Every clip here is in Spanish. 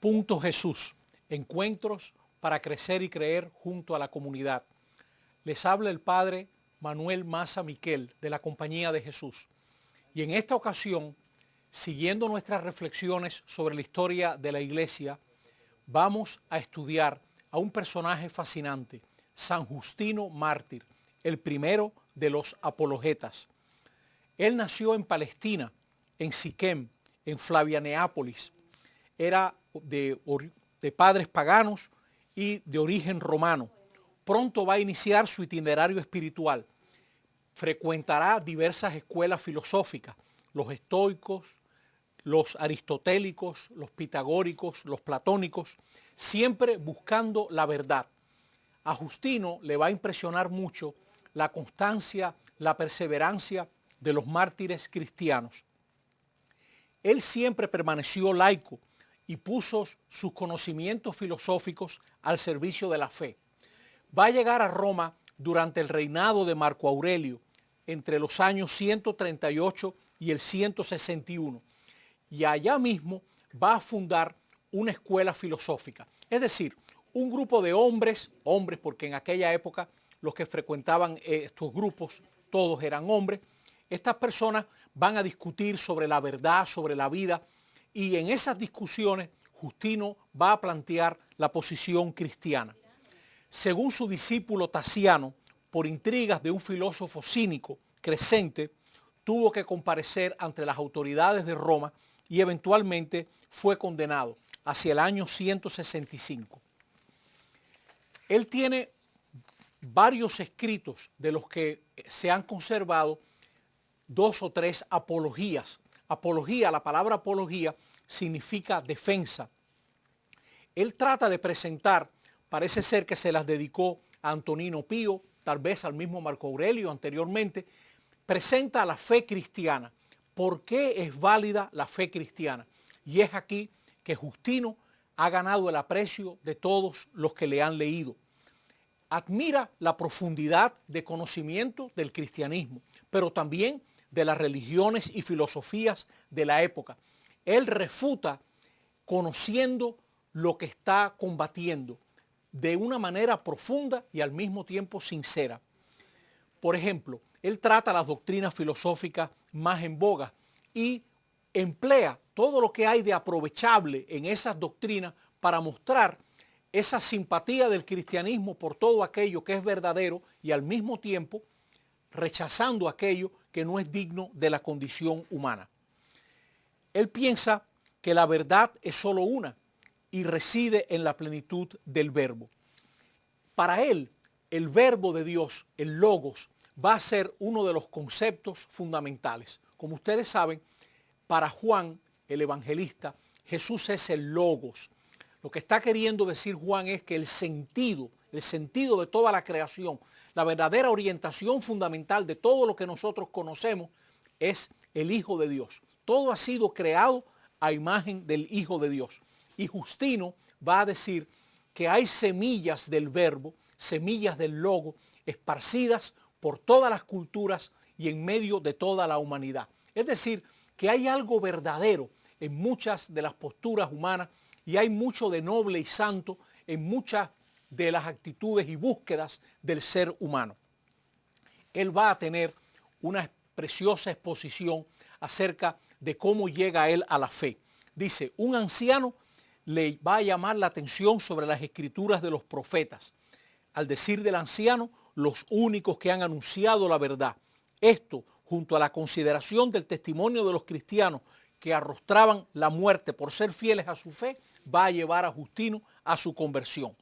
Punto Jesús, encuentros para crecer y creer junto a la comunidad. Les habla el Padre Manuel Maza Miquel de la Compañía de Jesús. Y en esta ocasión, siguiendo nuestras reflexiones sobre la historia de la Iglesia, vamos a estudiar a un personaje fascinante, San Justino Mártir, el primero de los apologetas. Él nació en Palestina, en Siquem, en Flavianeápolis. Era de padres paganos y de origen romano. Pronto va a iniciar su itinerario espiritual. Frecuentará diversas escuelas filosóficas, los estoicos, los aristotélicos, los pitagóricos, los platónicos, siempre buscando la verdad. A Justino le va a impresionar mucho la constancia, la perseverancia de los mártires cristianos. Él siempre permaneció laico y puso sus conocimientos filosóficos al servicio de la fe. Va a llegar a Roma durante el reinado de Marco Aurelio, entre los años 138 y el 161, y allá mismo va a fundar una escuela filosófica. Es decir, un grupo de hombres porque en aquella época los que frecuentaban estos grupos, todos eran hombres. Estas personas van a discutir sobre la verdad, sobre la vida, y en esas discusiones Justino va a plantear la posición cristiana. Según su discípulo Tasiano, por intrigas de un filósofo cínico, Crescente, tuvo que comparecer ante las autoridades de Roma y eventualmente fue condenado hacia el año 165. Él tiene varios escritos de los que se han conservado 2 o 3 apologías. Apología, la palabra apología significa defensa. Él trata de presentar, parece ser que se las dedicó a Antonino Pío, tal vez al mismo Marco Aurelio anteriormente, presenta la fe cristiana. ¿Por qué es válida la fe cristiana? Y es aquí que Justino ha ganado el aprecio de todos los que le han leído. Admira la profundidad de conocimiento del cristianismo, pero también de las religiones y filosofías de la época. Él refuta conociendo lo que está combatiendo de una manera profunda y al mismo tiempo sincera. Por ejemplo, él trata las doctrinas filosóficas más en boga y emplea todo lo que hay de aprovechable en esas doctrinas para mostrar esa simpatía del cristianismo por todo aquello que es verdadero y al mismo tiempo rechazando aquello que no es digno de la condición humana. Él piensa que la verdad es solo una y reside en la plenitud del verbo. Para él, el verbo de Dios, el logos, va a ser uno de los conceptos fundamentales. Como ustedes saben, para Juan, el evangelista, Jesús es el logos. Lo que está queriendo decir Juan es que el sentido de toda la creación, la verdadera orientación fundamental de todo lo que nosotros conocemos es el Hijo de Dios. Todo ha sido creado a imagen del Hijo de Dios. Y Justino va a decir que hay semillas del verbo, semillas del logo, esparcidas por todas las culturas y en medio de toda la humanidad. Es decir, que hay algo verdadero en muchas de las posturas humanas y hay mucho de noble y santo en muchas de las actitudes y búsquedas del ser humano. Él va a tener una preciosa exposición acerca de cómo llega él a la fe. Dice, un anciano le va a llamar la atención sobre las escrituras de los profetas. Al decir del anciano, los únicos que han anunciado la verdad. Esto, junto a la consideración del testimonio de los cristianos que arrostraban la muerte por ser fieles a su fe, va a llevar a Justino a su conversión.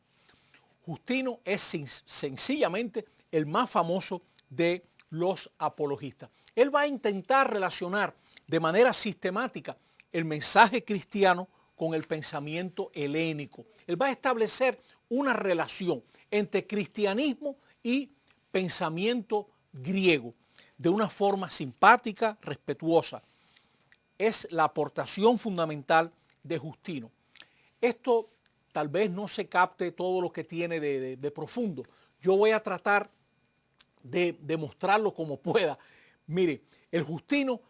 Justino es sencillamente el más famoso de los apologistas. Él va a intentar relacionar de manera sistemática el mensaje cristiano con el pensamiento helénico. Él va a establecer una relación entre cristianismo y pensamiento griego de una forma simpática, respetuosa. Es la aportación fundamental de Justino. Esto tal vez no se capte todo lo que tiene de profundo. Yo voy a tratar de mostrarlo como pueda. Mire, el Justino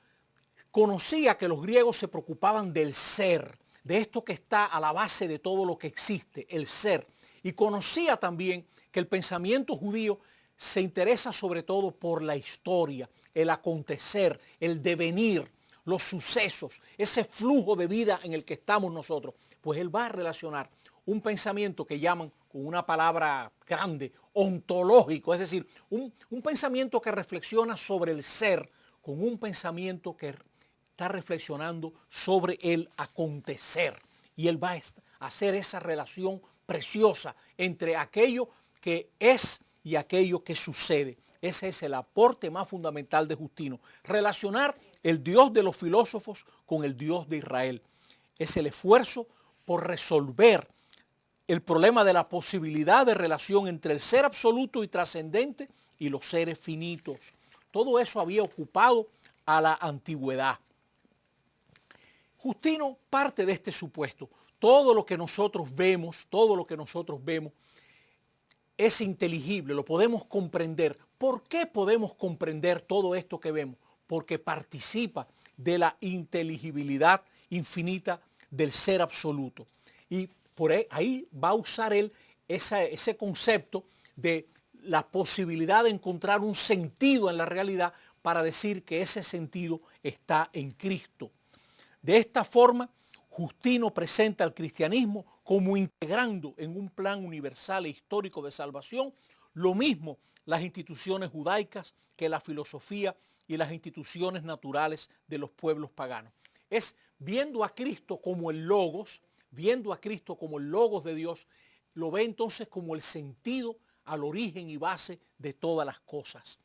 conocía que los griegos se preocupaban del ser, de esto que está a la base de todo lo que existe, el ser. Y conocía también que el pensamiento judío se interesa sobre todo por la historia, el acontecer, el devenir, los sucesos, ese flujo de vida en el que estamos nosotros. Pues él va a relacionar un pensamiento que llaman, con una palabra grande, ontológico, es decir, un pensamiento que reflexiona sobre el ser, con un pensamiento que está reflexionando sobre el acontecer. Y él va a hacer esa relación preciosa entre aquello que es y aquello que sucede. Ese es el aporte más fundamental de Justino. Relacionar el Dios de los filósofos con el Dios de Israel. Es el esfuerzo por resolver el problema de la posibilidad de relación entre el ser absoluto y trascendente y los seres finitos. Todo eso había ocupado a la antigüedad. Justino parte de este supuesto. Todo lo que nosotros vemos, es inteligible, lo podemos comprender. ¿Por qué podemos comprender todo esto que vemos? Porque participa de la inteligibilidad infinita del ser absoluto. Y por ahí va a usar él ese concepto de la posibilidad de encontrar un sentido en la realidad para decir que ese sentido está en Cristo. De esta forma, Justino presenta al cristianismo como integrando en un plan universal e histórico de salvación lo mismo las instituciones judaicas que la filosofía y las instituciones naturales de los pueblos paganos. Es viendo a Cristo como el Logos, de Dios, lo ve entonces como el sentido al origen y base de todas las cosas.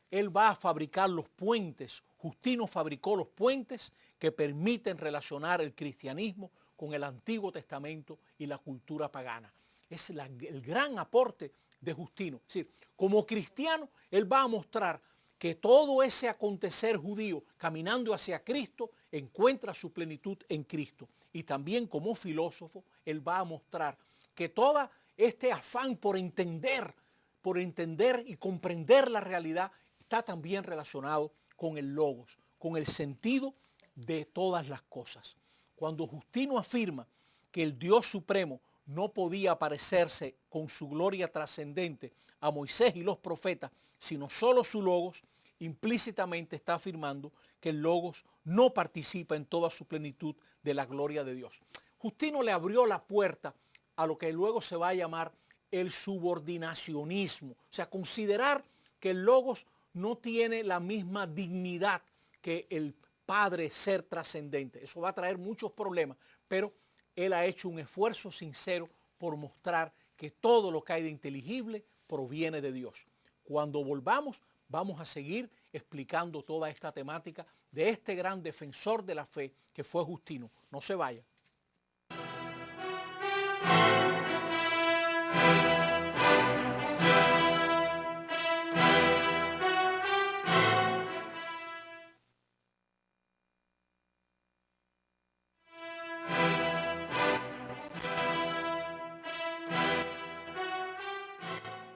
Él va a fabricar los puentes. Justino fabricó los puentes que permiten relacionar el cristianismo con el Antiguo Testamento y la cultura pagana. Es el gran aporte de Justino. Es decir, como cristiano, él va a mostrar que todo ese acontecer judío caminando hacia Cristo encuentra su plenitud en Cristo. Y también como filósofo, él va a mostrar que todo este afán por entender y comprender la realidad está también relacionado con el logos, con el sentido de todas las cosas. Cuando Justino afirma que el Dios Supremo no podía parecerse con su gloria trascendente a Moisés y los profetas, sino solo su logos, implícitamente está afirmando que el logos no participa en toda su plenitud de la gloria de Dios. Justino le abrió la puerta a lo que luego se va a llamar el subordinacionismo, o sea, considerar que el logos no tiene la misma dignidad que el Padre ser trascendente. Eso va a traer muchos problemas, pero él ha hecho un esfuerzo sincero por mostrar que todo lo que hay de inteligible proviene de Dios. Cuando volvamos, vamos a seguir explicando toda esta temática de este gran defensor de la fe que fue Justino. No se vaya.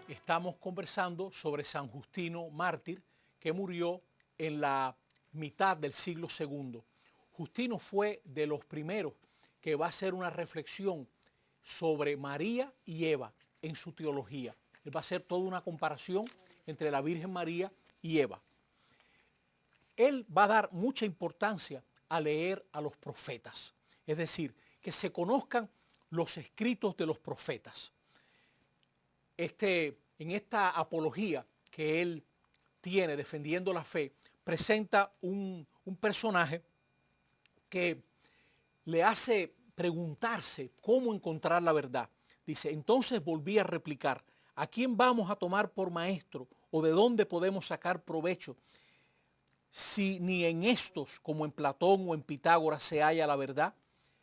Estamos conversando sobre San Justino mártir, que murió en la mitad del siglo II. Justino fue de los primeros que va a hacer una reflexión sobre María y Eva en su teología. Él va a hacer toda una comparación entre la Virgen María y Eva. Él va a dar mucha importancia a leer a los profetas, es decir, que se conozcan los escritos de los profetas. En esta apología que él tiene defendiendo la fe, presenta un personaje que le hace preguntarse cómo encontrar la verdad. Dice, entonces volví a replicar, ¿a quién vamos a tomar por maestro o de dónde podemos sacar provecho si ni en estos, como en Platón o en Pitágoras, se halla la verdad?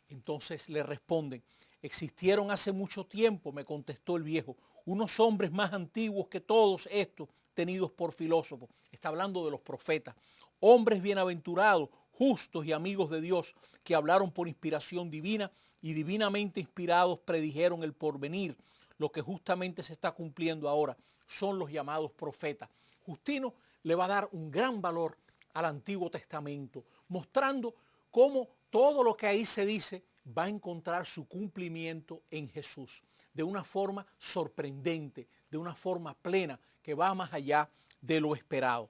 Entonces le responden, existieron hace mucho tiempo, me contestó el viejo, unos hombres más antiguos que todos estos tenidos por filósofos. Está hablando de los profetas. Hombres bienaventurados, justos y amigos de Dios, que hablaron por inspiración divina y divinamente inspirados predijeron el porvenir. Lo que justamente se está cumpliendo ahora son los llamados profetas. Justino le va a dar un gran valor al Antiguo Testamento, mostrando cómo todo lo que ahí se dice va a encontrar su cumplimiento en Jesús, de una forma sorprendente, de una forma plena, que va más allá de lo esperado.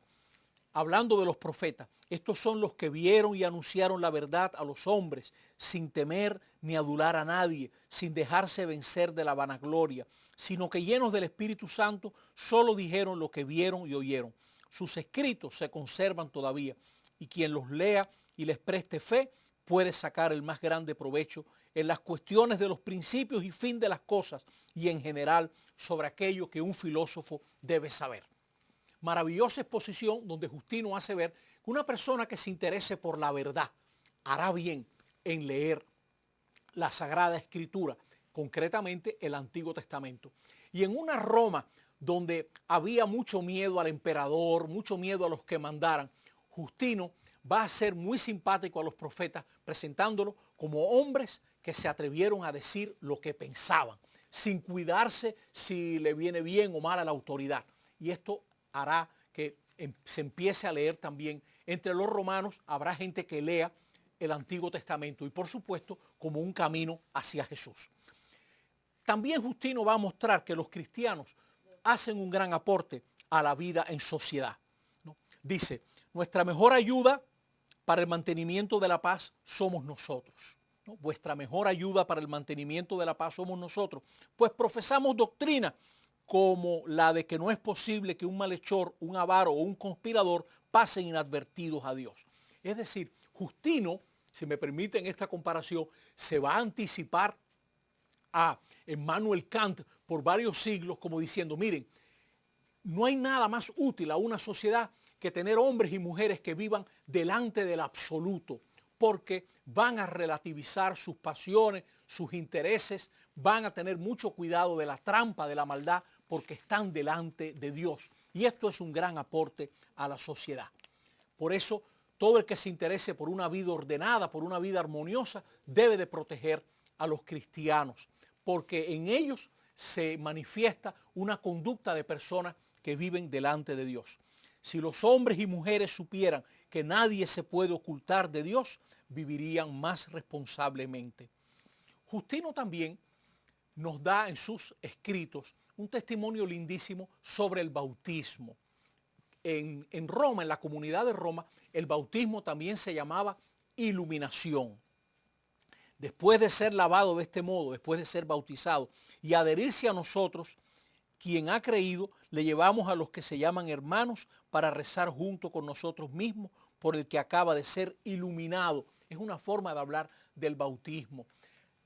Hablando de los profetas, estos son los que vieron y anunciaron la verdad a los hombres, sin temer ni adular a nadie, sin dejarse vencer de la vanagloria, sino que llenos del Espíritu Santo, solo dijeron lo que vieron y oyeron. Sus escritos se conservan todavía, y quien los lea y les preste fe, puede sacar el más grande provecho en las cuestiones de los principios y fin de las cosas, y en general sobre aquello que un filósofo debe saber. Maravillosa exposición donde Justino hace ver que una persona que se interese por la verdad hará bien en leer la Sagrada Escritura, concretamente el Antiguo Testamento. Y en una Roma donde había mucho miedo al emperador, mucho miedo a los que mandaran, Justino va a ser muy simpático a los profetas, presentándolos como hombres que se atrevieron a decir lo que pensaban, sin cuidarse si le viene bien o mal a la autoridad. Y esto hará que se empiece a leer también. Entre los romanos habrá gente que lea el Antiguo Testamento y, por supuesto, como un camino hacia Jesús. También Justino va a mostrar que los cristianos hacen un gran aporte a la vida en sociedad, ¿no? Dice, nuestra mejor ayuda para el mantenimiento de la paz somos nosotros, ¿no? Vuestra mejor ayuda para el mantenimiento de la paz somos nosotros, pues profesamos doctrina como la de que no es posible que un malhechor, un avaro o un conspirador pasen inadvertidos a Dios. Es decir, Justino, si me permiten esta comparación, se va a anticipar a Immanuel Kant por varios siglos, como diciendo, miren, no hay nada más útil a una sociedad que tener hombres y mujeres que vivan delante del absoluto, porque van a relativizar sus pasiones, sus intereses, van a tener mucho cuidado de la trampa, de la maldad, porque están delante de Dios. Y esto es un gran aporte a la sociedad. Por eso, todo el que se interese por una vida ordenada, por una vida armoniosa, debe de proteger a los cristianos, porque en ellos se manifiesta una conducta de personas que viven delante de Dios. Si los hombres y mujeres supieran que nadie se puede ocultar de Dios, vivirían más responsablemente. Justino también nos da en sus escritos un testimonio lindísimo sobre el bautismo. En Roma, en la comunidad de Roma, el bautismo también se llamaba iluminación. Después de ser lavado de este modo, después de ser bautizado y adherirse a nosotros, quien ha creído, le llevamos a los que se llaman hermanos para rezar junto con nosotros mismos por el que acaba de ser iluminado. Es una forma de hablar del bautismo.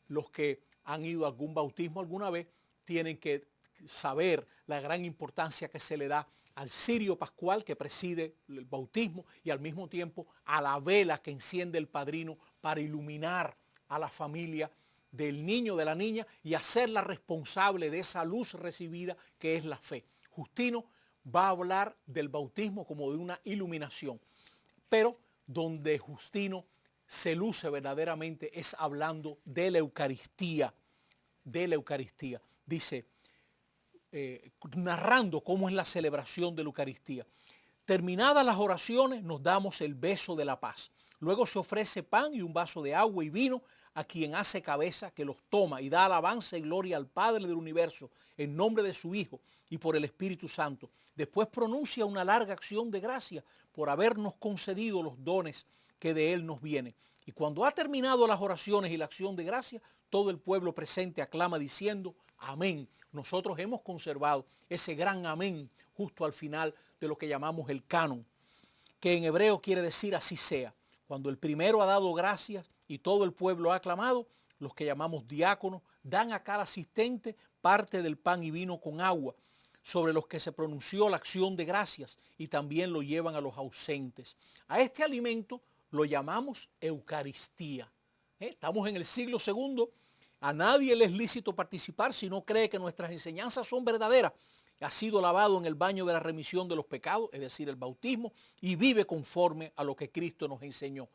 Los que han ido a algún bautismo alguna vez tienen que saber la gran importancia que se le da al cirio pascual que preside el bautismo y al mismo tiempo a la vela que enciende el padrino para iluminar a la familia del niño, de la niña, y hacerla responsable de esa luz recibida que es la fe. Justino va a hablar del bautismo como de una iluminación, pero donde Justino se luce verdaderamente es hablando de la Eucaristía, Dice, narrando cómo es la celebración de la Eucaristía. Terminadas las oraciones, nos damos el beso de la paz. Luego se ofrece pan y un vaso de agua y vino a quien hace cabeza, que los toma y da alabanza y gloria al Padre del universo en nombre de su Hijo y por el Espíritu Santo. Después pronuncia una larga acción de gracia por habernos concedido los dones que de Él nos vienen. Y cuando ha terminado las oraciones y la acción de gracia, todo el pueblo presente aclama diciendo amén. Nosotros hemos conservado ese gran amén justo al final de lo que llamamos el canon, que en hebreo quiere decir así sea. Cuando el primero ha dado gracias y todo el pueblo ha aclamado, los que llamamos diáconos dan a cada asistente parte del pan y vino con agua, sobre los que se pronunció la acción de gracias, y también lo llevan a los ausentes. A este alimento lo llamamos Eucaristía. Estamos en el siglo II. A nadie le es lícito participar si no cree que nuestras enseñanzas son verdaderas. Ha sido lavado en el baño de la remisión de los pecados, es decir, el bautismo, y vive conforme a lo que Cristo nos enseñó.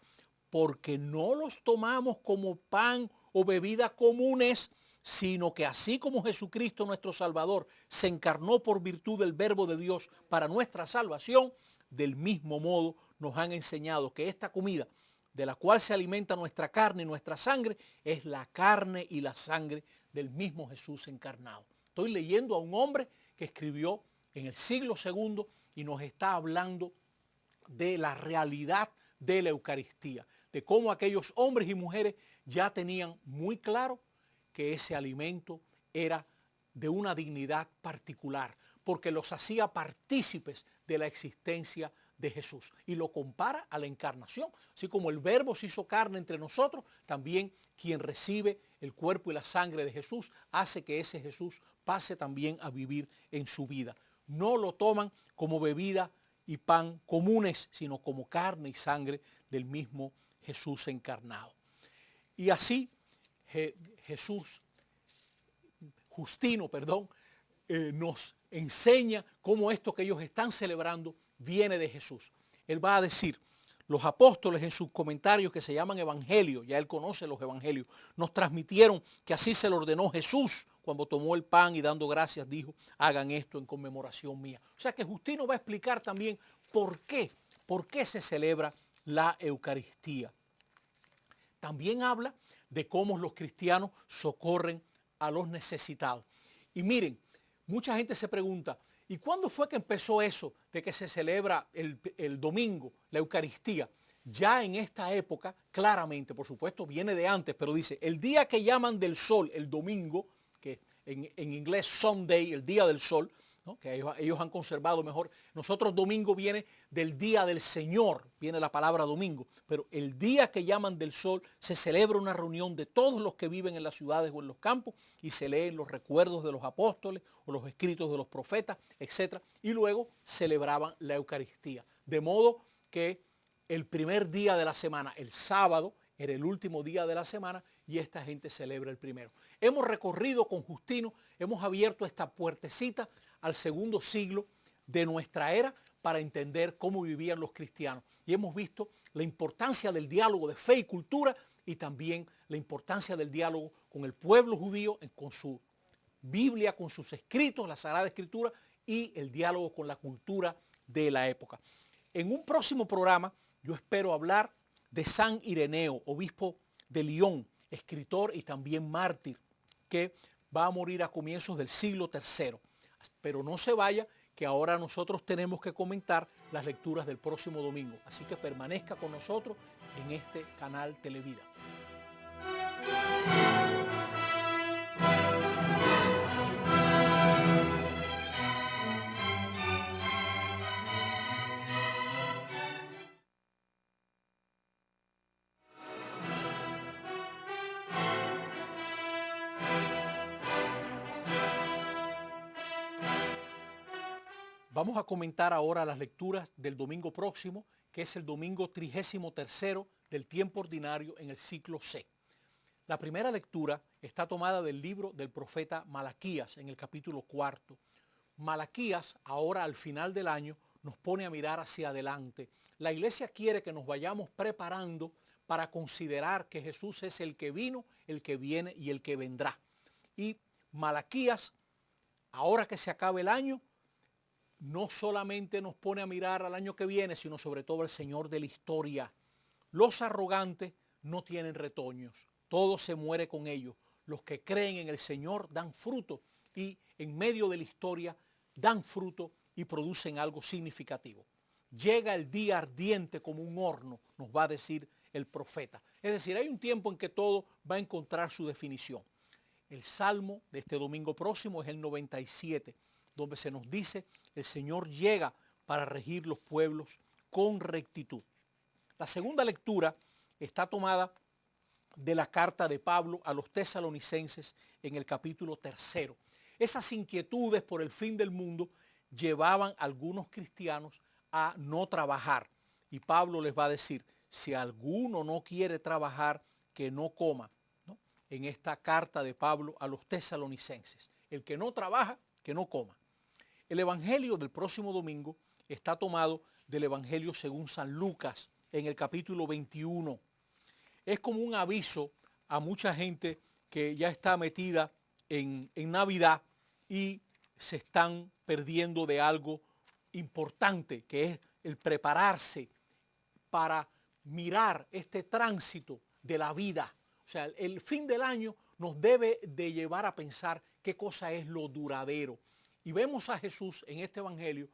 Porque no los tomamos como pan o bebida comunes, sino que así como Jesucristo nuestro Salvador se encarnó por virtud del verbo de Dios para nuestra salvación, del mismo modo nos han enseñado que esta comida de la cual se alimenta nuestra carne y nuestra sangre, es la carne y la sangre del mismo Jesús encarnado. Estoy leyendo a un hombre que escribió en el siglo II y nos está hablando de la realidad de la Eucaristía, de cómo aquellos hombres y mujeres ya tenían muy claro que ese alimento era de una dignidad particular, porque los hacía partícipes de la existencia de Jesús. Y lo compara a la encarnación. Así como el Verbo se hizo carne entre nosotros, también quien recibe el cuerpo y la sangre de Jesús hace que ese Jesús pase también a vivir en su vida. No lo toman como bebida y pan comunes, sino como carne y sangre del mismo Jesús encarnado. Y así Justino, nos enseña cómo esto que ellos están celebrando viene de Jesús. Él va a decir, los apóstoles en sus comentarios que se llaman evangelios, ya él conoce los evangelios, nos transmitieron que así se lo ordenó Jesús cuando tomó el pan y dando gracias dijo, hagan esto en conmemoración mía. O sea que Justino va a explicar también por qué se celebra la Eucaristía. También habla de cómo los cristianos socorren a los necesitados. Y miren, mucha gente se pregunta, ¿y cuándo fue que empezó eso de que se celebra el domingo, la Eucaristía? Ya en esta época, claramente, por supuesto, viene de antes, pero dice, el día que llaman del sol, el domingo, que en inglés Sunday, el día del sol, ¿no? Que ellos han conservado mejor. Nosotros domingo viene del día del Señor, viene la palabra domingo, pero el día que llaman del sol se celebra una reunión de todos los que viven en las ciudades o en los campos y se leen los recuerdos de los apóstoles o los escritos de los profetas, etc. Y luego celebraban la Eucaristía. De modo que el primer día de la semana, el sábado, era el último día de la semana y esta gente celebra el primero. Hemos recorrido con Justino, hemos abierto esta puertecita al segundo siglo de nuestra era para entender cómo vivían los cristianos. Y hemos visto la importancia del diálogo de fe y cultura y también la importancia del diálogo con el pueblo judío, con su Biblia, con sus escritos, la Sagrada Escritura y el diálogo con la cultura de la época. En un próximo programa yo espero hablar de San Ireneo, obispo de Lyon, escritor y también mártir, que va a morir a comienzos del siglo III. Pero no se vaya, que ahora nosotros tenemos que comentar las lecturas del próximo domingo. Así que permanezca con nosotros en este canal Televida. Vamos a comentar ahora las lecturas del domingo próximo, que es el domingo 33º del tiempo ordinario en el ciclo C. La primera lectura está tomada del libro del profeta Malaquías en el capítulo 4. Malaquías, ahora al final del año, nos pone a mirar hacia adelante. La iglesia quiere que nos vayamos preparando para considerar que Jesús es el que vino, el que viene y el que vendrá. Y Malaquías, ahora que se acabe el año, no solamente nos pone a mirar al año que viene, sino sobre todo al Señor de la historia. Los arrogantes no tienen retoños, todo se muere con ellos. Los que creen en el Señor dan fruto y en medio de la historia dan fruto y producen algo significativo. Llega el día ardiente como un horno, nos va a decir el profeta. Es decir, hay un tiempo en que todo va a encontrar su definición. El salmo de este domingo próximo es el 97, donde se nos dice, el Señor llega para regir los pueblos con rectitud. La segunda lectura está tomada de la carta de Pablo a los tesalonicenses en el capítulo 3. Esas inquietudes por el fin del mundo llevaban a algunos cristianos a no trabajar. Y Pablo les va a decir, si alguno no quiere trabajar, que no coma, ¿no? En esta carta de Pablo a los tesalonicenses. El que no trabaja, que no coma. El evangelio del próximo domingo está tomado del evangelio según San Lucas en el capítulo 21. Es como un aviso a mucha gente que ya está metida en Navidad y se están perdiendo de algo importante, que es el prepararse para mirar este tránsito de la vida. O sea, el fin del año nos debe de llevar a pensar qué cosa es lo duradero. Y vemos a Jesús en este evangelio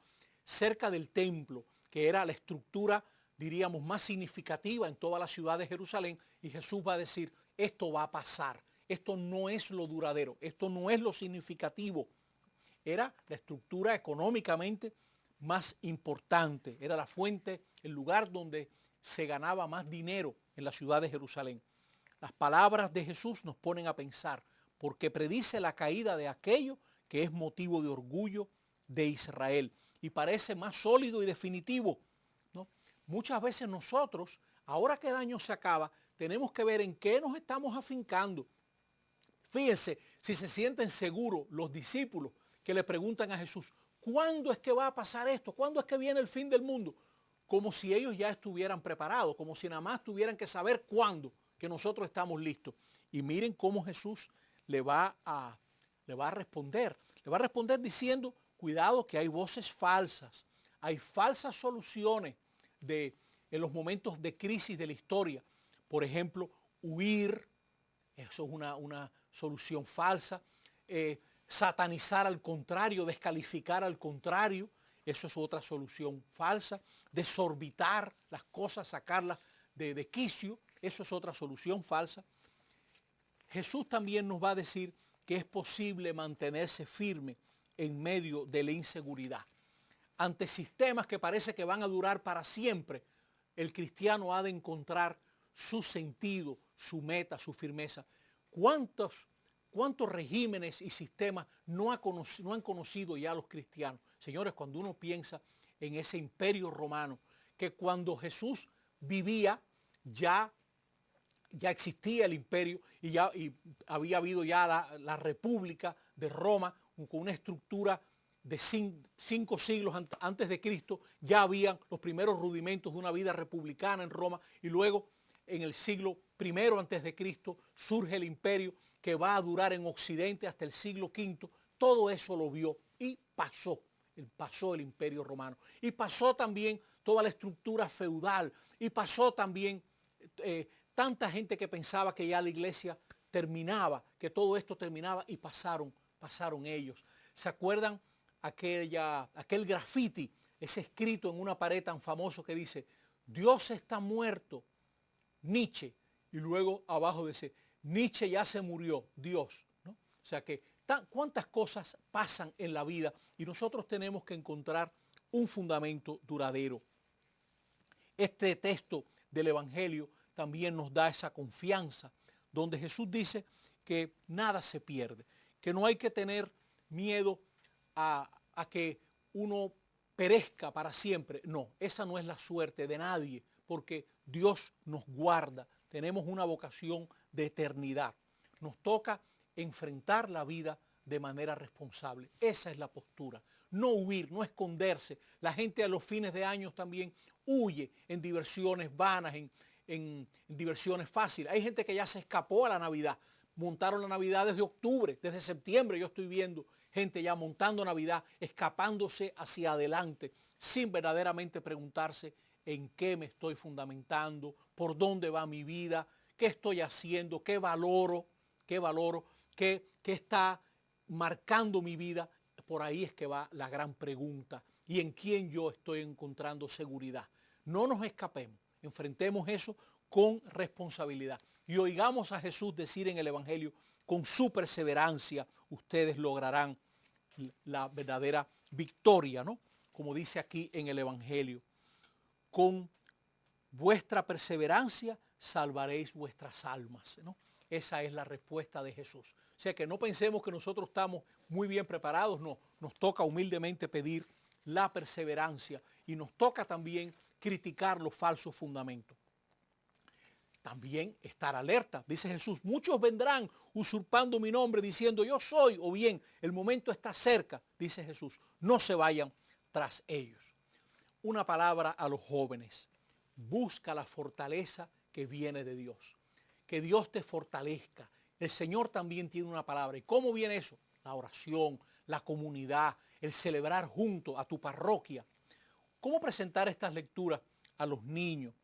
cerca del templo, que era la estructura, diríamos, más significativa en toda la ciudad de Jerusalén, y Jesús va a decir, esto va a pasar, esto no es lo duradero, esto no es lo significativo. Era la estructura económicamente más importante, era la fuente, el lugar donde se ganaba más dinero en la ciudad de Jerusalén. Las palabras de Jesús nos ponen a pensar, porque predice la caída de aquello que es motivo de orgullo de Israel y parece más sólido y definitivo, ¿no? Muchas veces nosotros, ahora que el año se acaba, tenemos que ver en qué nos estamos afincando. Fíjense, si se sienten seguros los discípulos que le preguntan a Jesús, ¿cuándo es que va a pasar esto? ¿Cuándo es que viene el fin del mundo? Como si ellos ya estuvieran preparados, como si nada más tuvieran que saber cuándo, que nosotros estamos listos. Y miren cómo Jesús le va a responder. Le va a responder diciendo, cuidado que hay voces falsas, hay falsas soluciones en los momentos de crisis de la historia. Por ejemplo, huir, eso es una solución falsa. Satanizar al contrario, descalificar al contrario, eso es otra solución falsa. Desorbitar las cosas, sacarlas de quicio, eso es otra solución falsa. Jesús también nos va a decir que es posible mantenerse firme en medio de la inseguridad. Ante sistemas que parece que van a durar para siempre, el cristiano ha de encontrar su sentido, su meta, su firmeza. ¿Cuántos regímenes y sistemas no han conocido ya los cristianos? Señores, cuando uno piensa en ese imperio romano, que cuando Jesús vivía ya existía el imperio y había habido ya la República de Roma con una estructura de 5 siglos antes de Cristo. Ya habían los primeros rudimentos de una vida republicana en Roma, y luego en el siglo I antes de Cristo surge el imperio que va a durar en Occidente hasta el siglo V. Todo eso lo vio y pasó el imperio romano, y pasó también toda la estructura feudal, y pasó también tanta gente que pensaba que ya la iglesia terminaba, que todo esto terminaba, y pasaron ellos. ¿Se acuerdan aquel grafiti, ese escrito en una pared tan famoso que dice, Dios está muerto, Nietzsche, y luego abajo dice, Nietzsche ya se murió, Dios, ¿no? O sea que cuántas cosas pasan en la vida y nosotros tenemos que encontrar un fundamento duradero. Este texto del Evangelio también nos da esa confianza, donde Jesús dice que nada se pierde, que no hay que tener miedo a que uno perezca para siempre. No, esa no es la suerte de nadie, porque Dios nos guarda, tenemos una vocación de eternidad. Nos toca enfrentar la vida de manera responsable. Esa es la postura. No huir, no esconderse. La gente a los fines de año también huye en diversiones vanas, en diversiones fáciles. Hay gente que ya se escapó a la Navidad. Montaron la Navidad desde octubre, desde septiembre yo estoy viendo gente ya montando Navidad, escapándose hacia adelante, sin verdaderamente preguntarse en qué me estoy fundamentando, por dónde va mi vida, qué estoy haciendo, qué valoro, qué está marcando mi vida. Por ahí es que va la gran pregunta, y en quién yo estoy encontrando seguridad. No nos escapemos, enfrentemos eso con responsabilidad y oigamos a Jesús decir en el Evangelio, con su perseverancia ustedes lograrán la verdadera victoria, ¿no? Como dice aquí en el Evangelio, con vuestra perseverancia salvaréis vuestras almas, ¿no? Esa es la respuesta de Jesús. O sea que no pensemos que nosotros estamos muy bien preparados, no. Nos toca humildemente pedir la perseverancia y nos toca también criticar los falsos fundamentos. También estar alerta. Dice Jesús, muchos vendrán usurpando mi nombre diciendo yo soy, o bien el momento está cerca, dice Jesús, no se vayan tras ellos. Una palabra a los jóvenes, busca la fortaleza que viene de Dios. Que Dios te fortalezca. El Señor también tiene una palabra. ¿Y cómo viene eso? La oración, la comunidad, el celebrar junto a tu parroquia. ¿Cómo presentar estas lecturas a los niños?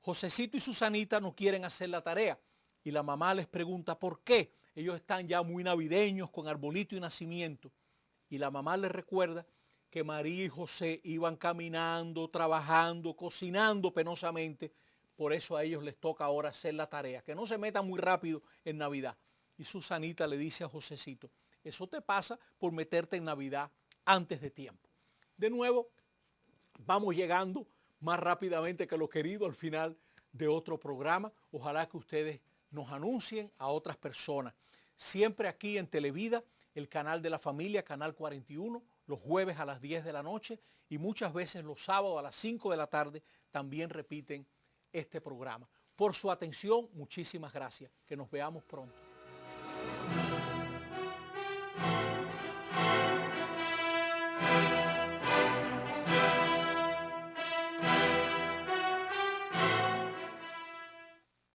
Josecito y Susanita no quieren hacer la tarea y la mamá les pregunta por qué. Ellos están ya muy navideños con arbolito y nacimiento. Y la mamá les recuerda que María y José iban caminando, trabajando, cocinando penosamente. Por eso a ellos les toca ahora hacer la tarea, que no se metan muy rápido en Navidad. Y Susanita le dice a Josecito, eso te pasa por meterte en Navidad antes de tiempo. De nuevo, vamos llegando más rápidamente que lo querido al final de otro programa. Ojalá que ustedes nos anuncien a otras personas. Siempre aquí en Televida, el canal de la familia, Canal 41, los jueves a las 10 de la noche y muchas veces los sábados a las 5 de la tarde también repiten este programa. Por su atención, muchísimas gracias. Que nos veamos pronto.